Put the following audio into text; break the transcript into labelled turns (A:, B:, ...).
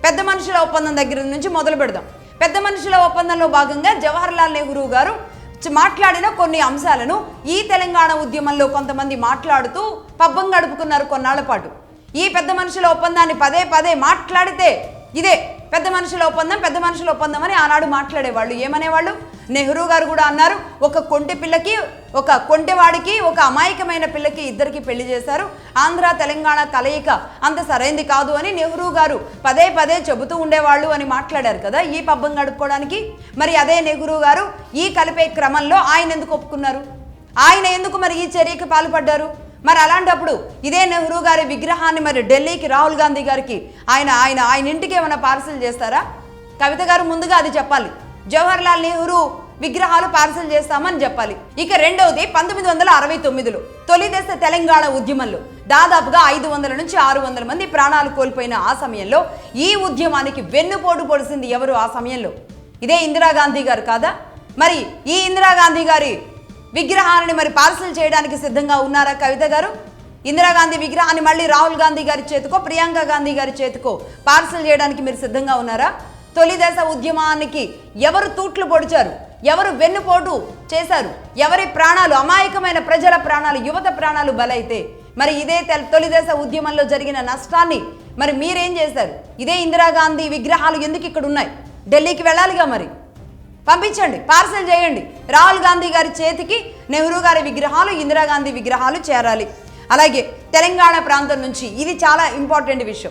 A: పెద్ద మనుషుల ఒప్పందం దగ్గర నుంచి మొదలు పెడదాం. పెద్ద మనుషుల ఒప్పందంలో భాగంగా జవహర్లాల్ నెహ్రూ గారు మాట్లాడిన కొన్ని అంశాలను ఈ తెలంగాణ ఉద్యమంలో కొంతమంది మాట్లాడుతూ పబ్బం గడుపుకున్నారు కొన్నాళ్ల పాటు. ఈ పెద్ద మనుషుల ఒప్పందాన్ని పదే పదే మాట్లాడితే ఇదే పెద్ద మనుషుల ఒప్పందం అని ఆనాడు మాట్లాడేవాళ్ళు. ఏమనేవాళ్ళు? నెహ్రూ గారు కూడా అన్నారు, ఒక కొంటె పిల్లకి, ఒక కొంటెవాడికి, ఒక అమాయకమైన పిల్లకి ఇద్దరికి పెళ్లి చేశారు. ఆంధ్ర తెలంగాణ కలయిక అంత సరైంది కాదు అని నెహ్రూ గారు పదే పదే చెబుతూ ఉండేవాళ్ళు అని మాట్లాడారు కదా ఈ పబ్బం గడుపుకోవడానికి. మరి అదే నెహ్రూ గారు ఈ కలిపే క్రమంలో ఆయన ఎందుకు ఒప్పుకున్నారు? ఆయన ఎందుకు మరి ఈ చర్యకి పాల్పడ్డారు? మరి అలాంటప్పుడు ఇదే నెహ్రూ గారి విగ్రహాన్ని మరి ఢిల్లీకి రాహుల్ గాంధీ గారికి ఆయన ఇంటికి ఏమైనా పార్సల్ చేస్తారా? కవిత గారు ముందుగా అది చెప్పాలి. జవహర్లాల్ నెహ్రూ విగ్రహాలు పార్సల్ చేస్తామని చెప్పాలి. ఇక రెండవది 1969లో తొలి దశ తెలంగాణ ఉద్యమంలో దాదాపుగా 500 నుంచి 600 మంది ప్రాణాలు కోల్పోయిన ఆ సమయంలో ఈ ఉద్యమానికి వెన్నుపోటు పొడిసింది ఎవరు ఆ సమయంలో? ఇదే ఇందిరాగాంధీ గారు కాదా? మరి ఈ ఇందిరాగాంధీ గారి విగ్రహాన్ని మరి పార్సల్ చేయడానికి సిద్ధంగా ఉన్నారా కవిత గారు? ఇందిరాగాంధీ విగ్రహాన్ని మళ్ళీ రాహుల్ గాంధీ గారి చేతికో, ప్రియాంక గాంధీ గారి చేతికో పార్సల్ చేయడానికి మీరు సిద్ధంగా ఉన్నారా? తొలి దశ ఉద్యమానికి ఎవరు తూట్లు పొడిచారు? ఎవరు వెన్నుపోటు చేశారు? ఎవరి ప్రాణాలు, అమాయకమైన ప్రజల ప్రాణాలు, యువత ప్రాణాలు బలైతే మరి ఇదే తొలి దశ ఉద్యమంలో జరిగిన నష్టాన్ని మరి మీరేం చేశారు? ఇదే ఇందిరాగాంధీ విగ్రహాలు ఎందుకు ఇక్కడ ఉన్నాయి? ఢిల్లీకి వెళ్ళాలిగా, మరి పంపించండి, పార్సల్ చేయండి. రాహుల్ గాంధీ గారి చేతికి నెహ్రూ గారి విగ్రహాలు, ఇందిరాగాంధీ విగ్రహాలు చేరాలి. అలాగే తెలంగాణ ప్రాంతం నుంచి ఇది చాలా ఇంపార్టెంట్ విషయం.